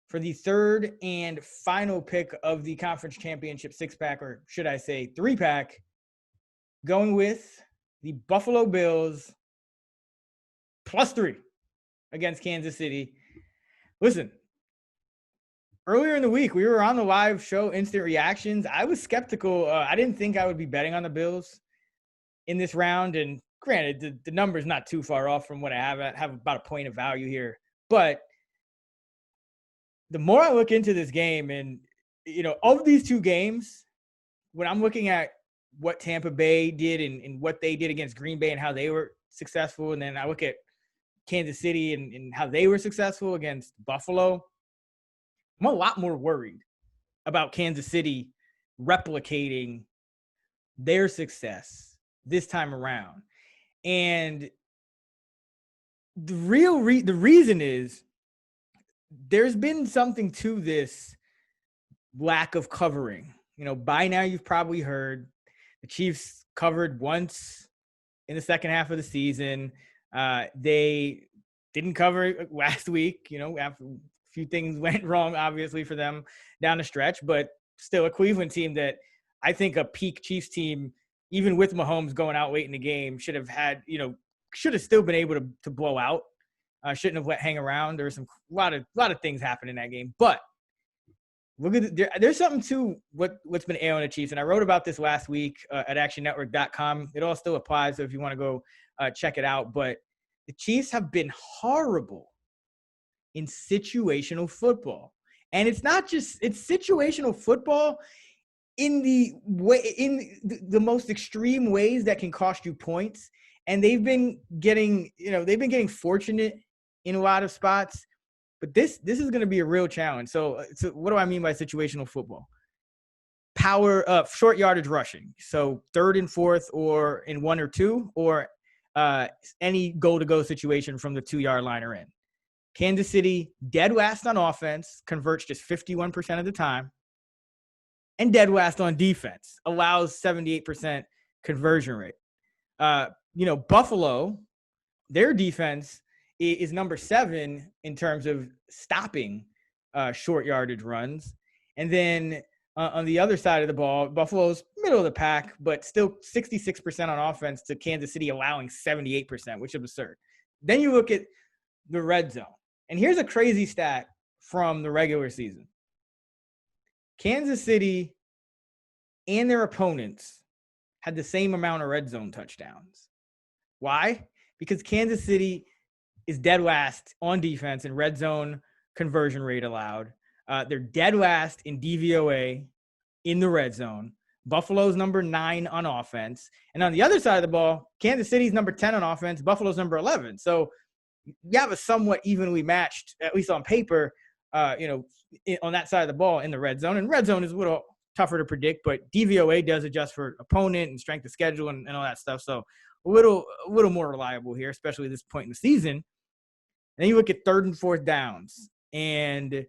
for the third and final pick of the conference championship six-pack, or should I say three-pack, going with the Buffalo Bills +3 against Kansas City. Listen, earlier in the week, we were on the live show, Instant Reactions. I was skeptical. I didn't think I would be betting on the Bills in this round. And granted, the number's not too far off from what I have. I have about a point of value here. But the more I look into this game, and, of these two games, when I'm looking at what Tampa Bay did and what they did against Green Bay and how they were successful, and then I look at Kansas City and how they were successful against Buffalo, I'm a lot more worried about Kansas City replicating their success this time around. And the reason is there's been something to this lack of covering. By now you've probably heard the Chiefs covered once in the second half of the season. They didn't cover last week, after a few things went wrong, obviously, for them down the stretch, but still a Cleveland team that I think a peak Chiefs team, even with Mahomes going out late in the game, should have still been able to blow out. Shouldn't have let hang around. There was a lot of things happen in that game, but look at there's something to what's been ailing the Chiefs, and I wrote about this last week at actionnetwork.com. It all still applies, so if you want to go check it out. But the Chiefs have been horrible in situational football, and it's situational football in the most extreme ways that can cost you points. And they've been getting fortunate in a lot of spots, but this is going to be a real challenge. So what do I mean by situational football? Power short yardage rushing. So third and fourth, or in 1 or 2, or any goal-to-go situation from the 2-yard line or in. Kansas City, dead last on offense, converts just 51% of the time, and dead last on defense, allows 78% conversion rate. Buffalo, their defense is number 7 in terms of stopping short yardage runs. And then on the other side of the ball, Buffalo's middle of the pack, but still 66% on offense to Kansas City allowing 78%, which is absurd. Then you look at the red zone. And here's a crazy stat from the regular season. Kansas City and their opponents had the same amount of red zone touchdowns. Why? Because Kansas City is dead last on defense in red zone conversion rate allowed. They're dead last in DVOA in the red zone. Buffalo's number 9 on offense. And on the other side of the ball, Kansas City's number 10 on offense. Buffalo's number 11. So you have a somewhat evenly matched, at least on paper, on that side of the ball in the red zone. And red zone is a little tougher to predict, but DVOA does adjust for opponent and strength of schedule and all that stuff. So a little more reliable here, especially at this point in the season. And then you look at third and fourth downs, and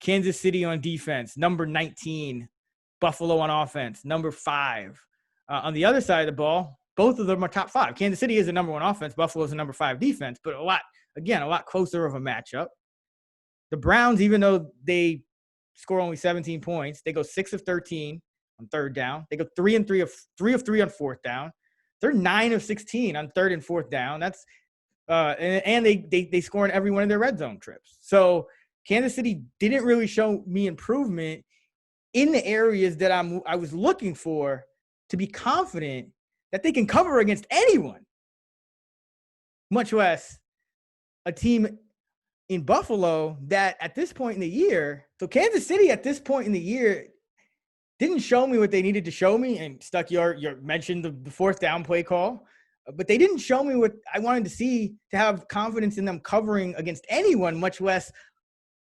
Kansas City on defense, number 19. Buffalo on offense, number 5. On the other side of the ball, both of them are top 5. Kansas City is the number 1 offense. Buffalo is the number 5 defense, but a lot closer of a matchup. The Browns, even though they score only 17 points, they go 6 of 13 on third down. They go 3 of 3 on fourth down. They're 9 of 16 on third and fourth down. That's and they score in every one of their red zone trips. So Kansas City didn't really show me improvement in the areas that I was looking for to be confident that they can cover against anyone, much less a team in Buffalo that at this point in the year, so Kansas City at this point in the year didn't show me what they needed to show me. And Stuck, you mentioned the fourth down play call, but they didn't show me what I wanted to see to have confidence in them covering against anyone, much less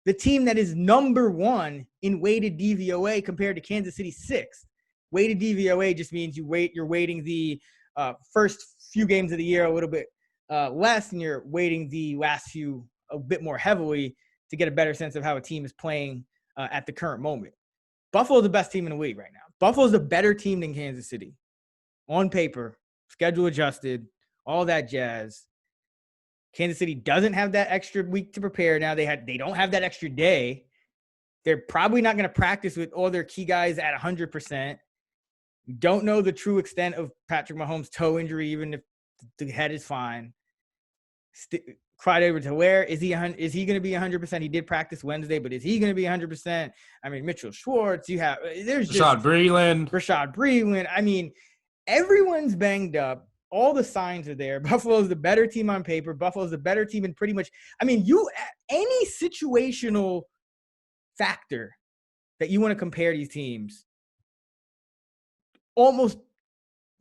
the team that is number 1 in weighted DVOA compared to Kansas City 6th. Weighted DVOA just means you're weighting the first few games of the year a little bit less, and you're weighting the last few a bit more heavily to get a better sense of how a team is playing at the current moment. Buffalo's the best team in the league right now. Buffalo's a better team than Kansas City on paper, schedule adjusted, all that jazz. Kansas City doesn't have that extra week to prepare now. They don't have that extra day. They're probably not going to practice with all their key guys at 100%. We don't know the true extent of Patrick Mahomes' toe injury, even if the head is fine. Clyde Edwards-Helaire, is he going to be 100%? He did practice Wednesday, but is he going to be 100%? I mean, Mitchell Schwartz, there's Rashad Breeland. I mean, everyone's banged up. All the signs are there. Buffalo's the better team on paper. Buffalo's the better team in pretty much, I mean, any situational factor that you want to compare these teams, almost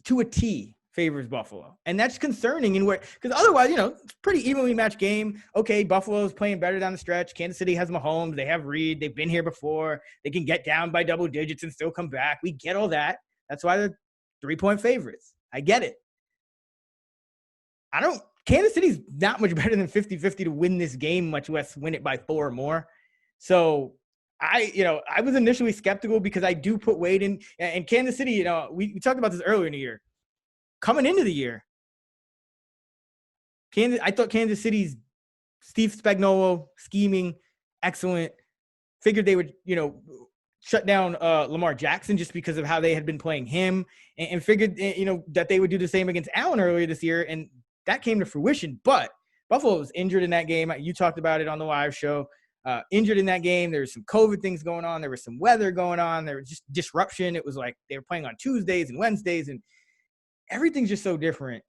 to a T favors Buffalo. And that's concerning because otherwise, it's a pretty evenly matched game. Okay, Buffalo's playing better down the stretch. Kansas City has Mahomes. They have Reed. They've been here before. They can get down by double digits and still come back. We get all that. That's why they're 3-point favorites. I get it. Kansas City's not much better than 50-50 to win this game, much less win it by 4 or more. So I was initially skeptical because I do put weight in. And Kansas City, we talked about this earlier in the year. Coming into the year, I thought Kansas City's Steve Spagnuolo scheming, excellent. Figured they would, shut down Lamar Jackson just because of how they had been playing him, and figured, that they would do the same against Allen earlier this year, and that came to fruition. But Buffalo was injured in that game. You talked about it on the live show. Injured in that game. There was some COVID things going on. There was some weather going on. There was just disruption. It was like they were playing on Tuesdays and Wednesdays, and everything's just so different.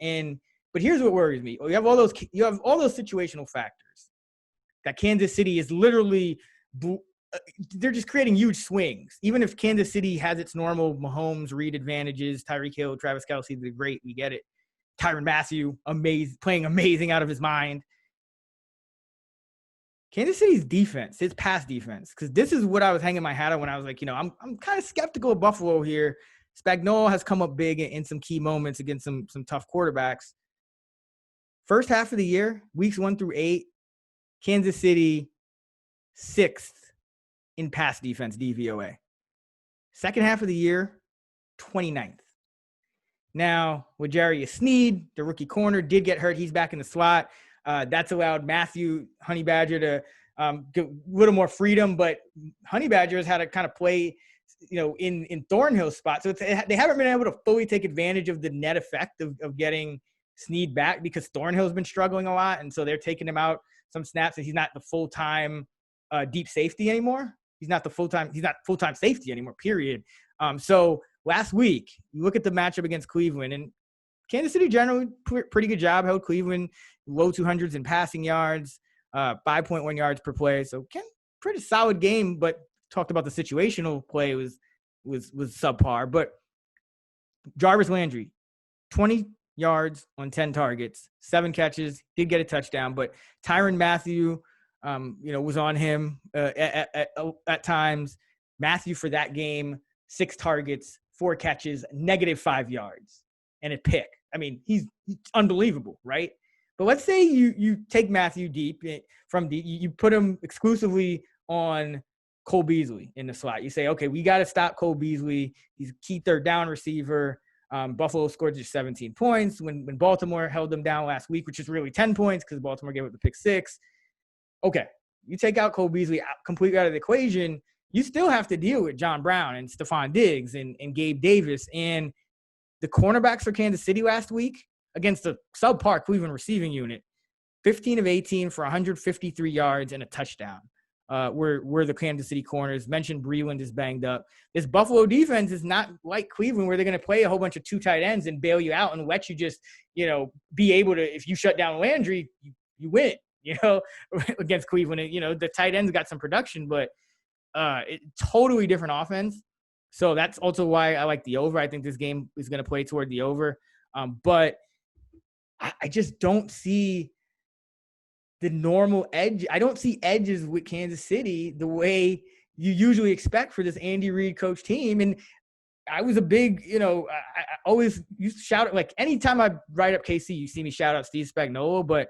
But here's what worries me. You have all those situational factors that Kansas City is literally they're just creating huge swings. Even if Kansas City has its normal Mahomes, Reed advantages, Tyreek Hill, Travis Kelce, they're great. We get it. Tyrann Mathieu, playing amazing out of his mind. Kansas City's defense, his pass defense, because this is what I was hanging my hat on when I was like, I'm kind of skeptical of Buffalo here. Spagnuolo has come up big in some key moments against some tough quarterbacks. First half of the year, weeks 1 through 8, Kansas City 6th in pass defense DVOA. Second half of the year, 29th. Now, with Jarius Sneed, the rookie corner, did get hurt. He's back in the slot. That's allowed Matthew Honey Badger to get a little more freedom, but Honey Badger has had to kind of play, in Thornhill's spot. So they haven't been able to fully take advantage of the net effect of getting Sneed back because Thornhill's been struggling a lot, and so they're taking him out some snaps, and he's not the full-time deep safety anymore. He's not full-time safety anymore, period. So last week, you look at the matchup against Cleveland, and Kansas City generally pretty good job, held Cleveland low 200s in passing yards, 5.1 yards per play. So pretty solid game, but talked about the situational play was subpar. But Jarvis Landry, 20 yards on 10 targets, 7 catches, did get a touchdown, but Tyrann Mathieu, was on him at times. Mathieu for that game, 6 targets, 4 catches, -5 yards, and a pick. I mean, he's unbelievable, right? But let's say you take Mathieu deep from you put him exclusively on Cole Beasley in the slot. You say, okay, we got to stop Cole Beasley. He's a key third down receiver. Buffalo scored just 17 points when Baltimore held them down last week, which is really 10 points because Baltimore gave up the pick 6. Okay, you take out Cole Beasley completely out of the equation, you still have to deal with John Brown and Stephon Diggs and Gabe Davis. And the cornerbacks for Kansas City last week against the subpar Cleveland receiving unit, 15 of 18 for 153 yards and a touchdown. Were the Kansas City corners. Mentioned Breeland is banged up. This Buffalo defense is not like Cleveland where they're going to play a whole bunch of 2 tight ends and bail you out and let you just, be able to, if you shut down Landry, you win, against Cleveland. And, the tight ends got some production, but totally different offense. So that's also why I like the over. I think this game is going to play toward the over. But I just don't see the normal edge. I don't see edges with Kansas City the way you usually expect for this Andy Reid coach team. And I was a big, I always used to shout it, like anytime I write up KC, you see me shout out Steve Spagnuolo, but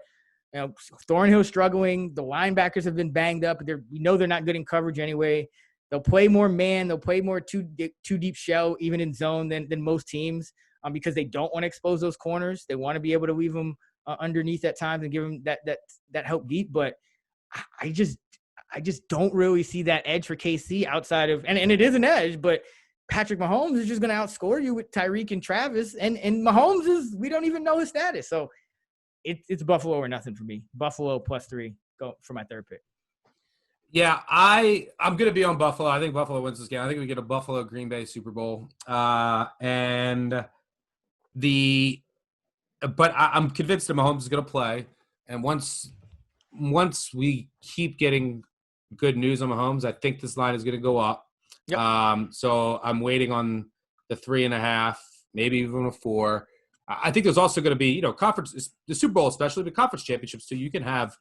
Thornhill struggling. The linebackers have been banged up. We know they're not good in coverage anyway. They'll play more man. They'll play more two deep shell, even in zone than most teams, because they don't want to expose those corners. They want to be able to leave them underneath at times and give him that help deep. But I just don't really see that edge for KC outside of, and it is an edge, but Patrick Mahomes is just going to outscore you with Tyreek and Travis, and Mahomes we don't even know his status. So it's Buffalo or nothing for me. Buffalo +3 go for my third pick. Yeah, I'm going to be on Buffalo. I think Buffalo wins this game. I think we get a Buffalo Green Bay Super Bowl. But I'm convinced that Mahomes is going to play. And once we keep getting good news on Mahomes, I think this line is going to go up. Yep. So I'm waiting on the 3.5, maybe even a 4. I think there's also going to be, conference, the Super Bowl especially, but conference championships too. You can have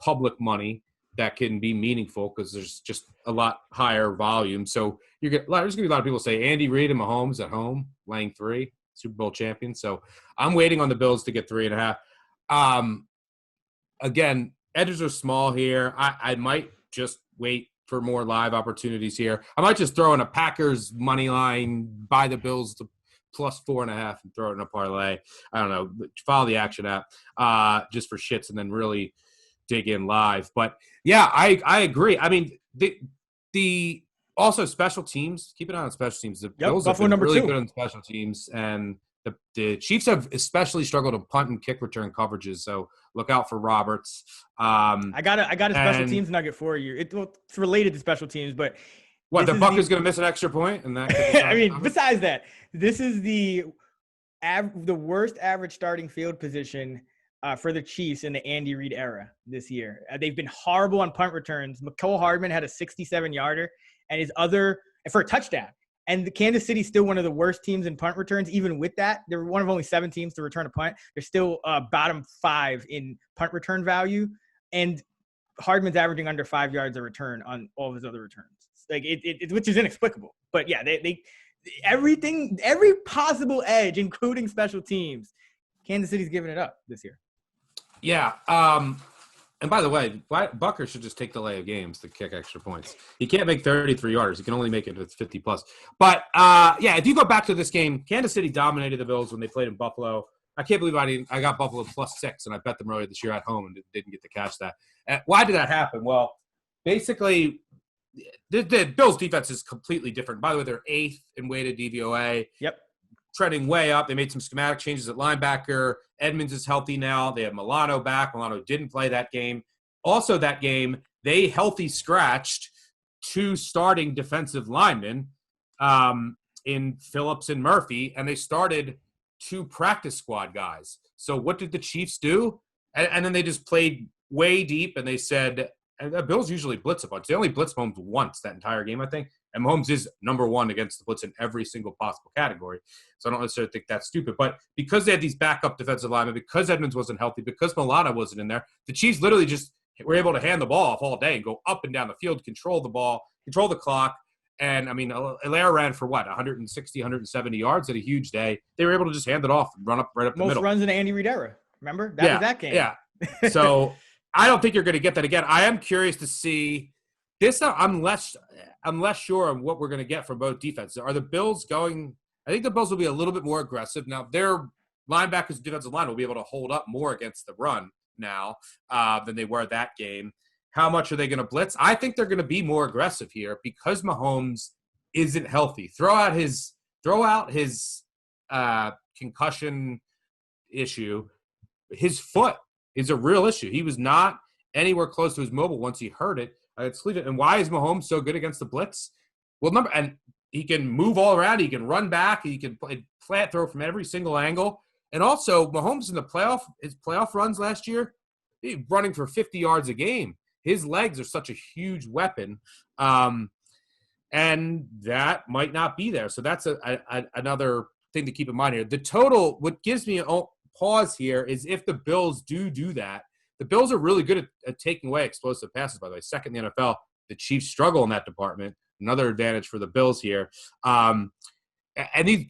public money that can be meaningful because there's just a lot higher volume. So there's going to be a lot of people say Andy Reid and Mahomes at home laying 3, Super Bowl champion. So I'm waiting on the Bills to get 3.5. Again, edges are small here. I might just wait for more live opportunities here. I might just throw in a Packers money line, buy the Bills to +4.5 and throw it in a parlay. I don't know. Follow the Action app just for shits and then really dig in live. But yeah, I agree. I mean, the also special teams. Keep an eye on special teams. The Bills have been really good on special teams, and the Chiefs have especially struggled to punt and kick return coverages. So look out for Roberts. I got a special teams nugget for you. It's related to special teams, but what, the Buck is going to miss an extra point, and that. I mean, besides that, this is the worst average starting field position for the Chiefs in the Andy Reid era this year. They've been horrible on punt returns. McCole Hardman had a 67-yarder and for a touchdown. And the Kansas City's still one of the worst teams in punt returns. Even with that, they're one of only 7 teams to return a punt. They're still bottom 5 in punt return value. And Hardman's averaging under 5 yards a return on all of his other returns. Like which is inexplicable. But yeah, they everything, every possible edge, including special teams, Kansas City's giving it up this year. Yeah. And by the way, Bucker should just take the lay of games to kick extra points. He can't make 33 yards. He can only make it with 50 plus. But yeah, if you go back to this game, Kansas City dominated the Bills when they played in Buffalo. I can't believe I got Buffalo +6, and I bet them earlier this year at home and didn't get to catch that. Why did that happen? Well, basically, the Bills' defense is completely different. By the way, they're 8th in weighted DVOA. Yep. Trending way up. They made some schematic changes at linebacker. Edmonds is healthy now. They have Milano back. Milano didn't play that game. Also that game, they healthy scratched 2 starting defensive linemen in Phillips and Murphy, and they started 2 practice squad guys. So what did the Chiefs do? And then they just played way deep, and they said – and the Bills usually blitz a bunch. They only blitzed Mahomes once that entire game, I think. And Mahomes is number 1 against the blitz in every single possible category. So I don't necessarily think that's stupid. But because they had these backup defensive linemen, because Edmonds wasn't healthy, because Milano wasn't in there, the Chiefs literally just were able to hand the ball off all day and go up and down the field, control the ball, control the clock. And, I mean, Hilaire ran for, 160, 170 yards at a huge day. They were able to just hand it off and run up right up the middle. Most runs in the Andy Reid era. Remember? That was that game. Yeah. So I don't think you're going to get that again. I am curious to see this. I'm less sure on what we're going to get from both defenses. Are the Bills going – I think the Bills will be a little bit more aggressive. Now, their linebackers and defensive line will be able to hold up more against the run now than they were that game. How much are they going to blitz? I think they're going to be more aggressive here because Mahomes isn't healthy. Throw out his concussion issue. His foot is a real issue. He was not anywhere close to his mobile once he hurt it. And why is Mahomes so good against the blitz? Well, and he can move all around. He can run back. He can plant throw from every single angle. And also, Mahomes in his playoff runs last year, he's running for 50 yards a game. His legs are such a huge weapon, and that might not be there. So that's another thing to keep in mind here. The total, what gives me a pause here is if the Bills do that. The Bills are really good at taking away explosive passes, by the way. Second in the NFL. The Chiefs struggle in that department. Another advantage for the Bills here. But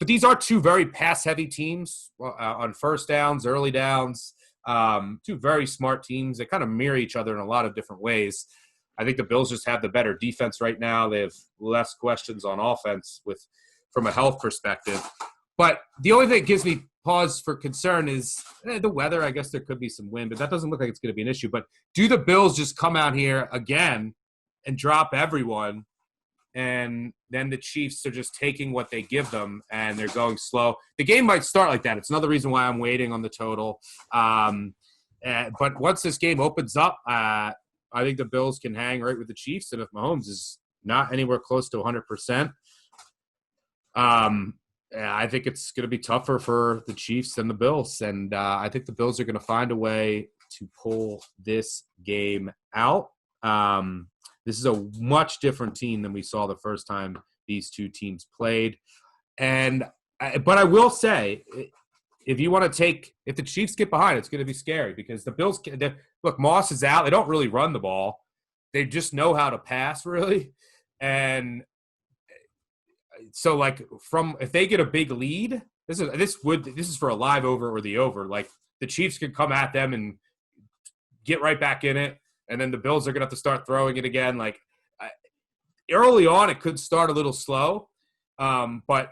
these are 2 very pass-heavy teams on first downs, early downs. 2 very smart teams. They kind of mirror each other in a lot of different ways. I think the Bills just have the better defense right now. They have less questions on offense from a health perspective. But the only thing that gives me pause for concern is the weather. I guess there could be some wind, but that doesn't look like it's going to be an issue. But do the Bills just come out here again and drop everyone, and then the Chiefs are just taking what they give them and they're going slow? The game might start like that. It's another reason why I'm waiting on the total. But once this game opens up, I think the Bills can hang right with the Chiefs. And if Mahomes is not anywhere close to 100%, I think it's going to be tougher for the Chiefs than the Bills. And I think the Bills are going to find a way to pull this game out. This is a much different team than we saw the first time these two teams played. But I will say, if the Chiefs get behind, it's going to be scary because the Bills look, Moss is out. They don't really run the ball. They just know how to pass, really. And so, like, if they get a big lead, this is for a live over or the over. Like, the Chiefs could come at them and get right back in it, and then the Bills are going to have to start throwing it again. Like, early on, it could start a little slow, but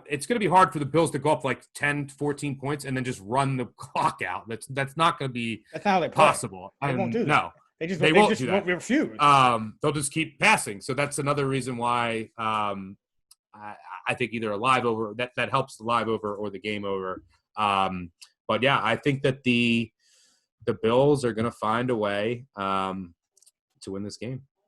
it's going to be hard for the Bills to go up like 10, 14 points and then just run the clock out. That's not going to be possible. They won't do that. No. They won't refuse. They'll just keep passing. So that's another reason why I think either a live over that helps the live over or the game over. But yeah, I think that the Bills are going to find a way to win this game.